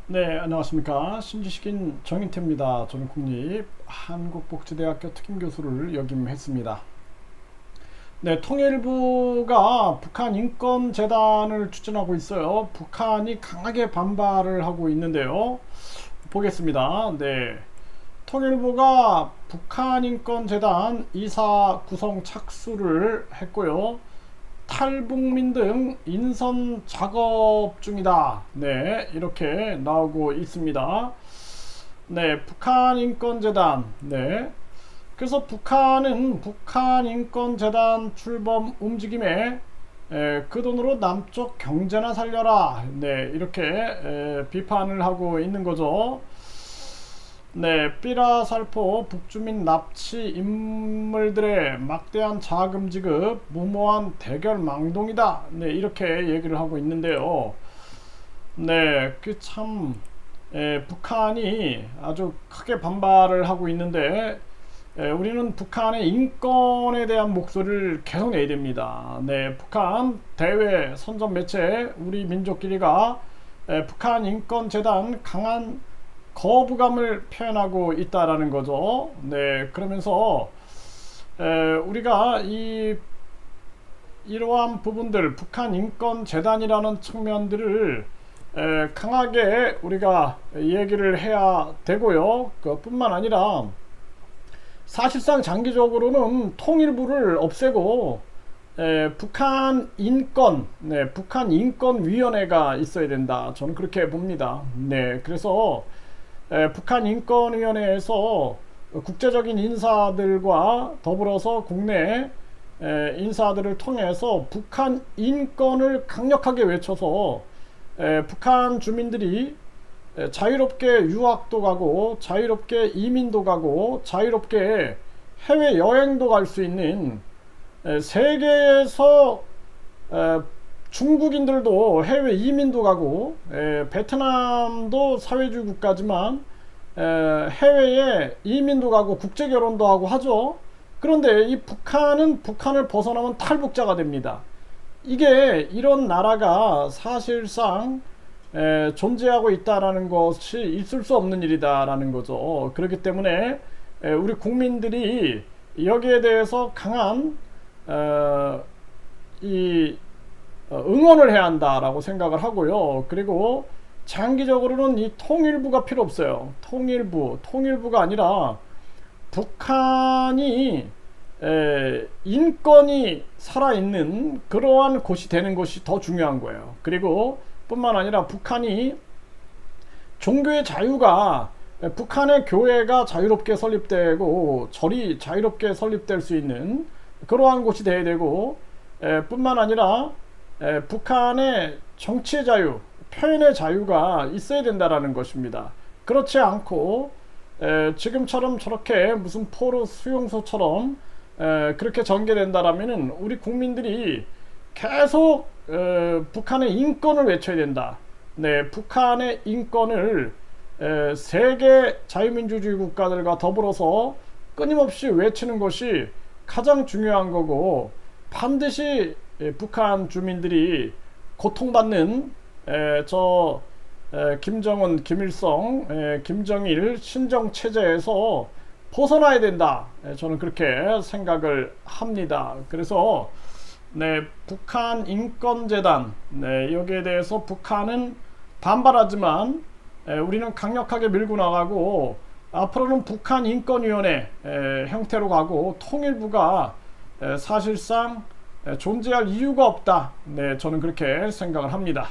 네, 안녕하십니까. 신지식인 정인태입니다. 저는 국립한국복지대학교 특임교수를 역임했습니다. 네, 통일부가 북한인권재단을 추진하고 있어요. 북한이 강하게 반발을 하고 있는데요. 보겠습니다. 네, 통일부가 북한인권재단 이사 구성 착수를 했고요. 탈북민 등 인선 작업 중이다. 네, 이렇게 나오고 있습니다. 네, 북한인권재단. 네. 그래서 북한은 북한인권재단 출범 움직임에 그 돈으로 남쪽 경제나 살려라. 네, 이렇게 비판을 하고 있는 거죠. 네, 삐라살포 북주민 납치 인물들의 막대한 자금 지급, 무모한 대결 망동이다. 네, 이렇게 얘기를 하고 있는데요. 네, 북한이 아주 크게 반발을 하고 있는데, 우리는 북한의 인권에 대한 목소리를 계속 내야 됩니다. 네, 북한 대외 선전 매체 우리 민족끼리가 북한 인권재단 강한 거부감을 표현하고 있다라는 거죠. 네, 그러면서 우리가 이러한 부분들, 북한 인권 재단이라는 측면들을 강하게 우리가 얘기를 해야 되고요. 그뿐만 아니라 사실상 장기적으로는 통일부를 없애고 북한 인권, 네, 북한 인권위원회가 있어야 된다. 저는 그렇게 봅니다. 네, 그래서 북한 인권위원회에서 국제적인 인사들과 더불어서 국내 인사들을 통해서 북한 인권을 강력하게 외쳐서 북한 주민들이 자유롭게 유학도 가고 자유롭게 이민도 가고 자유롭게 해외여행도 갈 수 있는 세계에서 중국인들도 해외 이민도 가고 베트남도 사회주의 국가지만 해외에 이민도 가고 국제결혼도 하고 하죠. 그런데 이 북한은 북한을 벗어나면 탈북자가 됩니다. 이게 이런 나라가 사실상 존재하고 있다라는 것이 있을 수 없는 일이다라는 거죠. 그렇기 때문에 우리 국민들이 여기에 대해서 강한 응원을 해야 한다라고 생각을 하고요. 그리고 장기적으로는 이 통일부가 필요 없어요. 통일부가 아니라 북한이 인권이 살아있는 그러한 곳이 되는 것이 더 중요한 거예요. 그리고 뿐만 아니라 북한이 종교의 자유가 북한의 교회가 자유롭게 설립되고 절이 자유롭게 설립될 수 있는 그러한 곳이 돼야 되고 뿐만 아니라 북한의 정치의 자유, 표현의 자유가 있어야 된다라는 것입니다. 그렇지 않고 지금처럼 저렇게 무슨 포로 수용소처럼 그렇게 전개된다라면은 우리 국민들이 계속 북한의 인권을 외쳐야 된다. 네, 북한의 인권을 세계 자유민주주의 국가들과 더불어서 끊임없이 외치는 것이 가장 중요한 거고 반드시 북한 주민들이 고통받는 김정은, 김일성, 김정일 신정 체제에서 벗어나야 된다. 저는 그렇게 생각을 합니다. 그래서 네, 북한 인권재단, 네, 여기에 대해서 북한은 반발하지만 우리는 강력하게 밀고 나가고 앞으로는 북한 인권위원회 형태로 가고 통일부가 사실상 존재할 이유가 없다. 네, 저는 그렇게 생각을 합니다.